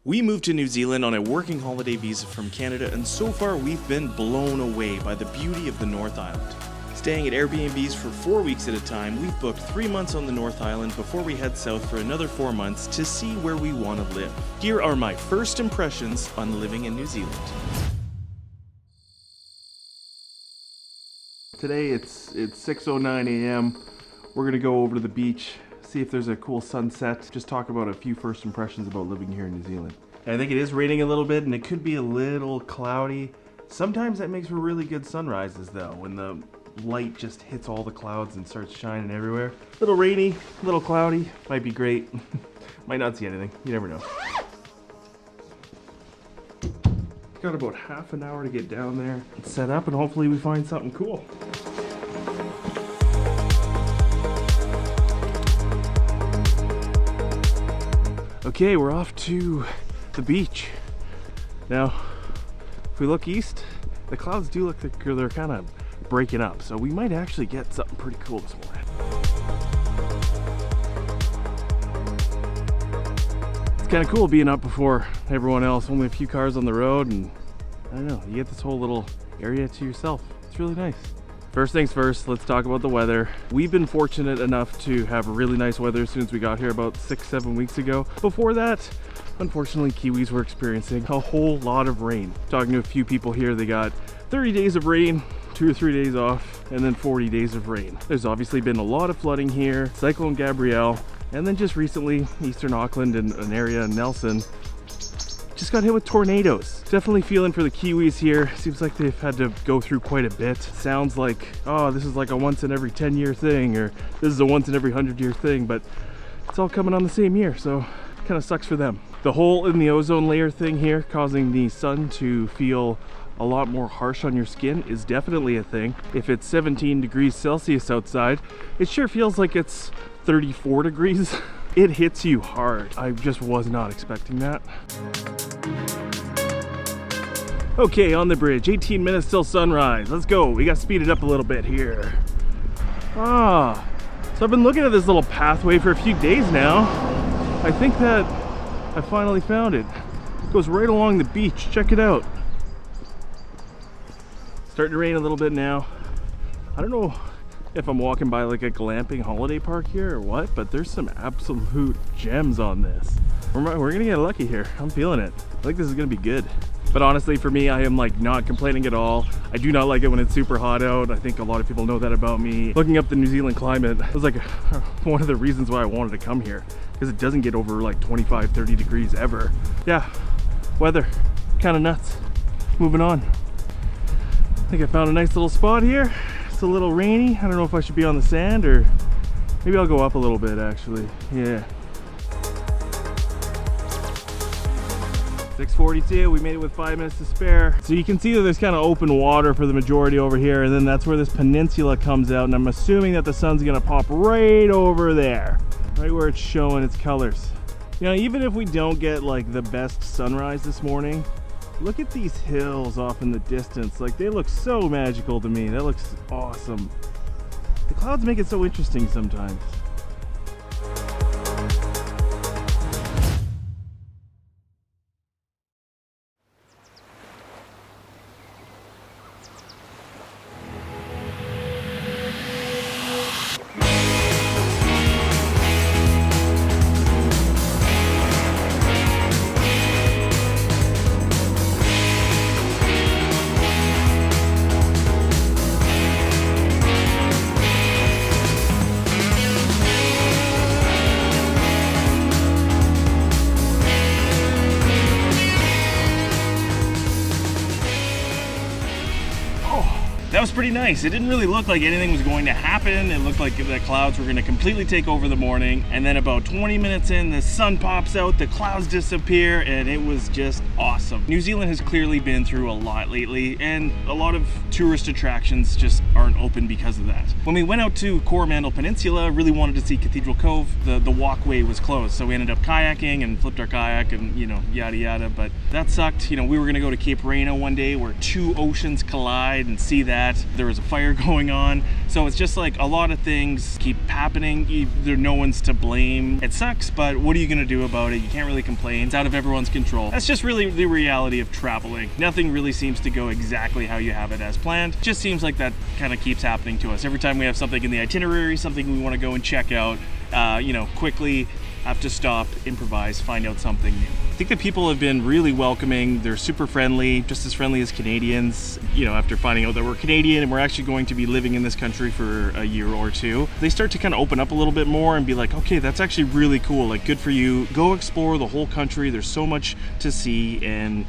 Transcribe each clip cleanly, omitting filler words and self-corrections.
We moved to New Zealand on a working holiday visa from Canada, and so far we've been blown away by the beauty of the North Island. Staying at Airbnbs for 4 weeks at a time, we've booked 3 months on the North Island before we head south for another 4 months to see where we want to live. Here are my first impressions on living in New Zealand. Today it's 6:09 a.m. We're gonna go over to the beach, see if there's a cool sunset, just talk about a few first impressions about living here in New Zealand. I think it is raining a little bit and it could be a little cloudy. Sometimes that makes for really good sunrises though, when the light just hits all the clouds and starts shining everywhere. A little rainy, a little cloudy, might be great. Might not see anything, you never know. Got about half an hour to get down there and set up, and hopefully we find something cool. Okay, we're off to the beach. Now, if we look east, the clouds do look like they're kind of breaking up, so we might actually get something pretty cool this morning. It's kind of cool being up before everyone else, only a few cars on the road, and I don't know, you get this whole little area to yourself. It's really nice. First things first, let's talk about the weather. We've been fortunate enough to have really nice weather as soon as we got here about 6-7 weeks ago. Before that, unfortunately, Kiwis were experiencing a whole lot of rain. Talking to a few people here, they got 30 days of rain, 2 or 3 days off, and then 40 days of rain. There's obviously been a lot of flooding here, Cyclone Gabrielle, and then just recently, Eastern Auckland and an area in Nelson just got hit with tornadoes. Definitely feeling for the Kiwis here. Seems like they've had to go through quite a bit. Sounds like, oh, this is like a once in every 10-year thing, or this is a once in every 100-year thing, but it's all coming on the same year, so kind of sucks for them. The hole in the ozone layer thing here, causing the sun to feel a lot more harsh on your skin, is definitely a thing. If it's 17 degrees Celsius outside, it sure feels like it's 34 degrees. It hits you hard. I just was not expecting that. Okay, on the bridge, 18 minutes till sunrise. Let's go. We got speeded up a little bit here. So I've been looking at this little pathway for a few days now. I think that I finally found it. It goes right along the beach. Check it out. Starting to rain a little bit now. I don't know if I'm walking by like a glamping holiday park here or what, but there's some absolute gems on this. We're gonna get lucky here. I'm feeling it. I think this is gonna be good. But honestly, for me, I am like not complaining at all. I do not like it when it's super hot out. I think a lot of people know that about me. Looking up the New Zealand climate was like one of the reasons why I wanted to come here, because it doesn't get over like 25, 30 degrees ever. Yeah, weather, kind of nuts. Moving on. I think I found a nice little spot here. It's a little rainy. I don't know if I should be on the sand, or maybe I'll go up a little bit actually. Yeah. 6:42, we made it with 5 minutes to spare. So you can see that there's kind of open water for the majority over here, and then that's where this peninsula comes out, and I'm assuming that the sun's gonna pop right over there, right where it's showing its colors. You know, even if we don't get like the best sunrise this morning, look at these hills off in the distance. Like, they look so magical to me. That looks awesome. The clouds make it so interesting sometimes. That was pretty nice. It didn't really look like anything was going to happen. It looked like the clouds were going to completely take over the morning, and then about 20 minutes in, the sun pops out, the clouds disappear, and it was just awesome. New Zealand has clearly been through a lot lately, and a lot of tourist attractions just aren't open because of that. When we went out to Coromandel Peninsula, really wanted to see Cathedral Cove, the walkway was closed, so we ended up kayaking and flipped our kayak and, you know, yada yada, but that sucked. You know, we were going to go to Cape Reno one day where 2 oceans collide and see that, that. There was a fire going on. So it's just like a lot of things keep happening. No one's to blame. It sucks, but what are you gonna do about it? You can't really complain. It's out of everyone's control. That's just really the reality of traveling. Nothing really seems to go exactly how you have it as planned. It just seems like that kind of keeps happening to us. Every time we have something in the itinerary, something we want to go and check out, quickly have to stop, improvise, find out something new. I think the people have been really welcoming. They're super friendly, just as friendly as Canadians. After finding out that we're Canadian and we're actually going to be living in this country for a year or two, they start to kind of open up a little bit more and be like, okay, that's actually really cool. Like, good for you. Go explore the whole country. There's so much to see, and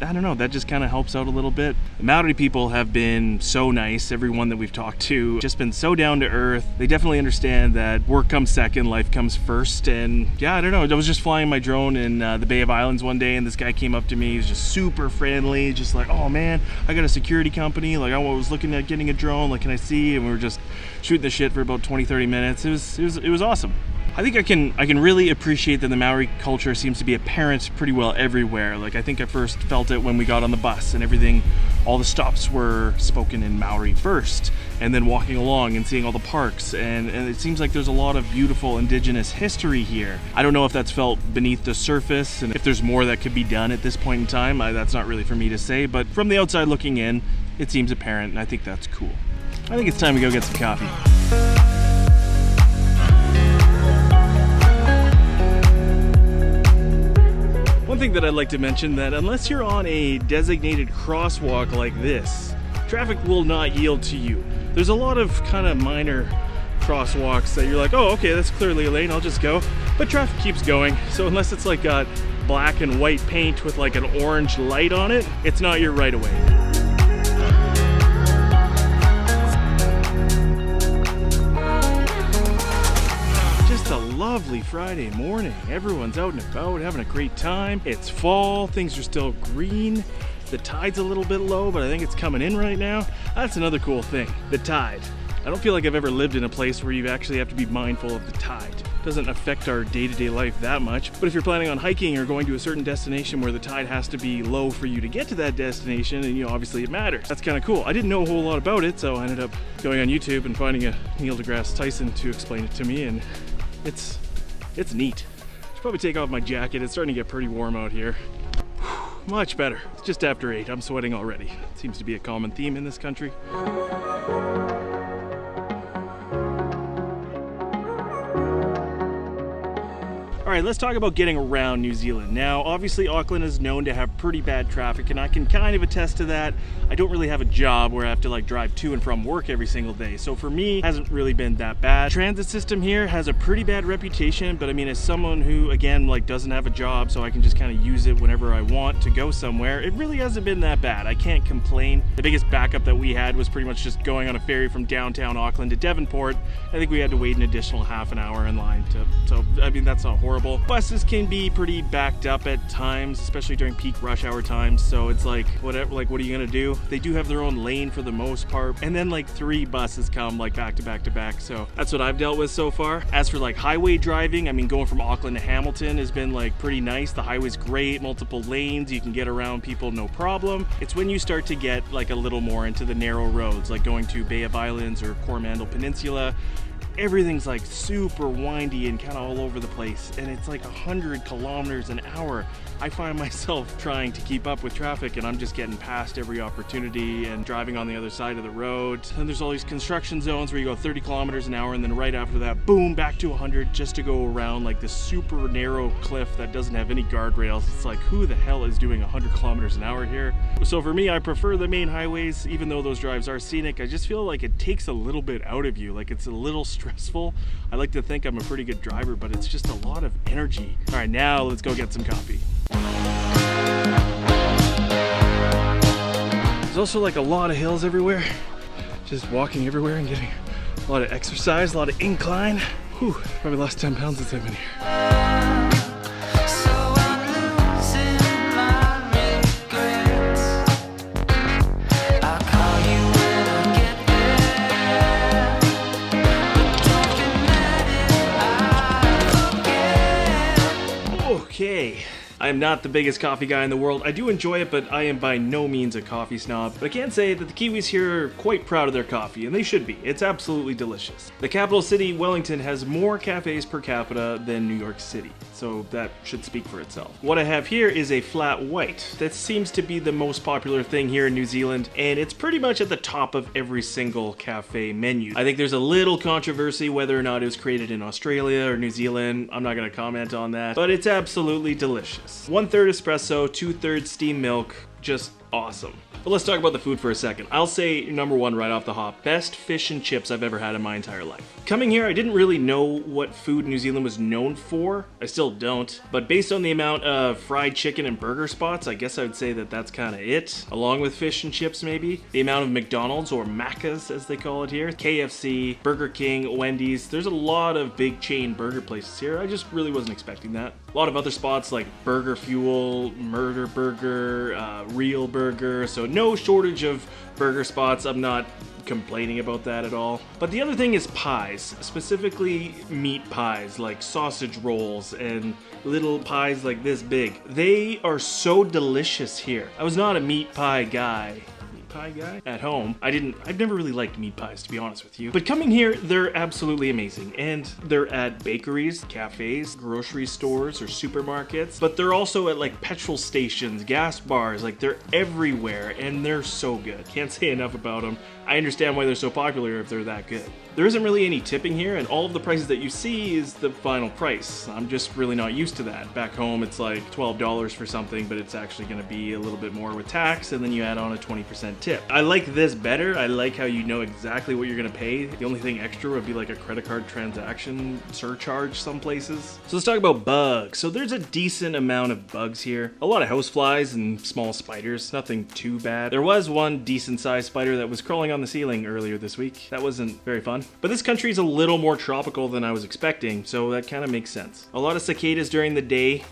I don't know, that just kind of helps out a little bit. The Maori people have been so nice. Everyone that we've talked to just been so down to earth. They definitely understand that work comes second, life comes first. And yeah, I don't know, I was just flying my drone in the Bay of Islands one day, and this guy came up to me. He was just super friendly, just like, oh man, I got a security company, like I was looking at getting a drone, like can I see? And we were just shooting the shit for about 20-30 minutes. It was awesome. I think I can really appreciate that the Maori culture seems to be apparent pretty well everywhere. Like, I think I first felt it when we got on the bus and everything, all the stops were spoken in Maori first, and then walking along and seeing all the parks, and it seems like there's a lot of beautiful indigenous history here. I don't know if that's felt beneath the surface and if there's more that could be done at this point in time. That's not really for me to say, but from the outside looking in, it seems apparent, and I think that's cool. I think it's time to go get some coffee. One thing that I'd like to mention, that unless you're on a designated crosswalk like this, traffic will not yield to you. There's a lot of kind of minor crosswalks that you're like, oh, okay, that's clearly a lane, I'll just go. But traffic keeps going, so unless it's like got black and white paint with like an orange light on it, it's not your right of way. Lovely Friday morning. Everyone's out and about having a great time. It's fall, things are still green. The tide's a little bit low, but I think it's coming in right now. That's another cool thing, the tide. I don't feel like I've ever lived in a place where you actually have to be mindful of the tide. It doesn't affect our day-to-day life that much, but if you're planning on hiking or going to a certain destination where the tide has to be low for you to get to that destination, and obviously it matters. That's kind of cool. I didn't know a whole lot about it, so I ended up going on YouTube and finding a Neil deGrasse Tyson to explain it to me, and it's neat. I should probably take off my jacket. It's starting to get pretty warm out here. Much better. It's just after 8. I'm sweating already. It seems to be a common theme in this country. All right, let's talk about getting around New Zealand. Now, obviously, Auckland is known to have pretty bad traffic, and I can kind of attest to that. I don't really have a job where I have to like drive to and from work every single day. So for me, it hasn't really been that bad. Transit system here has a pretty bad reputation, but I mean, as someone who, again, like doesn't have a job, so I can just kind of use it whenever I want to go somewhere, it really hasn't been that bad. I can't complain. The biggest backup that we had was pretty much just going on a ferry from downtown Auckland to Devonport. I think we had to wait an additional half an hour in line so I mean, that's not horrible. Buses can be pretty backed up at times, especially during peak rush hour times. So it's like, whatever, like, what are you gonna do? They do have their own lane for the most part. And then like 3 buses come like back to back to back. So that's what I've dealt with so far. As for like highway driving, I mean, going from Auckland to Hamilton has been like pretty nice. The highway's great, multiple lanes. You can get around people, no problem. It's when you start to get like a little more into the narrow roads, like going to Bay of Islands or Coromandel Peninsula. Everything's like super windy and kind of all over the place, and it's like 100 kilometers an hour. I find myself trying to keep up with traffic, and I'm just getting past every opportunity and driving on the other side of the road. And there's all these construction zones where you go 30 kilometers an hour, and then right after that, boom, back to 100 just to go around like this super narrow cliff that doesn't have any guardrails. It's like, who the hell is doing 100 kilometers an hour here? So for me, I prefer the main highways, even though those drives are scenic. I just feel like it takes a little bit out of you. Like, it's a little stressful. I like to think I'm a pretty good driver, but it's just a lot of energy. All right, now let's go get some coffee. There's also like a lot of hills everywhere. Just walking everywhere and getting a lot of exercise, a lot of incline. Whew, probably lost 10 pounds since I've been here. Okay, I am not the biggest coffee guy in the world. I do enjoy it, but I am by no means a coffee snob. But I can say that the Kiwis here are quite proud of their coffee, and they should be. It's absolutely delicious. The capital city, Wellington, has more cafes per capita than New York City, so that should speak for itself. What I have here is a flat white. That seems to be the most popular thing here in New Zealand, and it's pretty much at the top of every single cafe menu. I think there's a little controversy whether or not it was created in Australia or New Zealand. I'm not going to comment on that, but it's absolutely delicious. 1/3 espresso, 2/3 steamed milk, just awesome. But let's talk about the food for a second. I'll say number one right off the hop, best fish and chips I've ever had in my entire life. Coming here, I didn't really know what food New Zealand was known for. I still don't. But based on the amount of fried chicken and burger spots, I guess I would say that that's kind of it. Along with fish and chips maybe. The amount of McDonald's, or Maccas as they call it here, KFC, Burger King, Wendy's. There's a lot of big chain burger places here. I just really wasn't expecting that. A lot of other spots like Burger Fuel, Murder Burger, Real Burger. So no shortage of burger spots. I'm not complaining about that at all. But the other thing is pies, specifically meat pies like sausage rolls and little pies like this big. They are so delicious here. I was not a meat pie guy at home. I've never really liked meat pies, to be honest with you. But coming here, they're absolutely amazing. And they're at bakeries, cafes, grocery stores, or supermarkets. But they're also at like petrol stations, gas bars, like they're everywhere, and they're so good. Can't say enough about them. I understand why they're so popular if they're that good. There isn't really any tipping here, and all of the prices that you see is the final price. I'm just really not used to that. Back home, it's like $12 for something, but it's actually gonna be a little bit more with tax, and then you add on a 20% tip. I like this better. I like how you know exactly what you're gonna pay. The only thing extra would be like a credit card transaction surcharge some places. So let's talk about bugs. So there's a decent amount of bugs here. A lot of houseflies and small spiders, nothing too bad. There was one decent sized spider that was crawling on the ceiling earlier this week. That wasn't very fun. But this country is a little more tropical than I was expecting, so that kind of makes sense. A lot of cicadas during the day,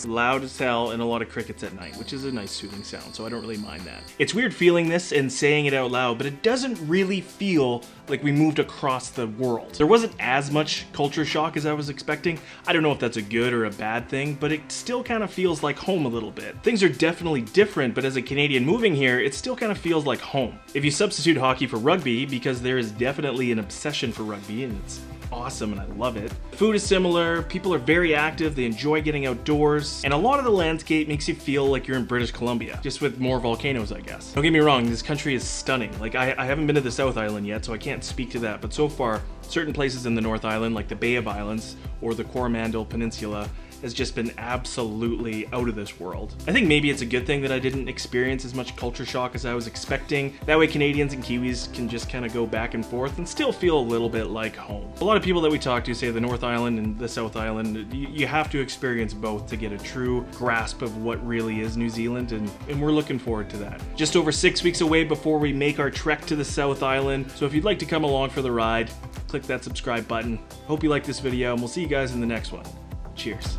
loud as hell, and a lot of crickets at night, which is a nice soothing sound, so I don't really mind that. It's weird feeling this and saying it out loud, but it doesn't really feel like we moved across the world. There wasn't as much culture shock as I was expecting. I don't know if that's a good or a bad thing, but it still kind of feels like home a little bit. Things are definitely different, but as a Canadian moving here, it still kind of feels like home. If you substitute hockey for rugby, because there is definitely an obsession for rugby, and it's awesome and I love it. Food is similar, people are very active, they enjoy getting outdoors, and a lot of the landscape makes you feel like you're in British Columbia, just with more volcanoes, I guess. Don't get me wrong, this country is stunning. Like, I haven't been to the South Island yet, so I can't speak to that, but so far, certain places in the North Island, like the Bay of Islands or the Coromandel Peninsula, has just been absolutely out of this world. I think maybe it's a good thing that I didn't experience as much culture shock as I was expecting. That way Canadians and Kiwis can just kind of go back and forth and still feel a little bit like home. A lot of people that we talk to say the North Island and the South Island, you have to experience both to get a true grasp of what really is New Zealand, and we're looking forward to that. Just over 6 weeks away before we make our trek to the South Island, so if you'd like to come along for the ride, click that subscribe button. Hope you like this video, and we'll see you guys in the next one. Cheers.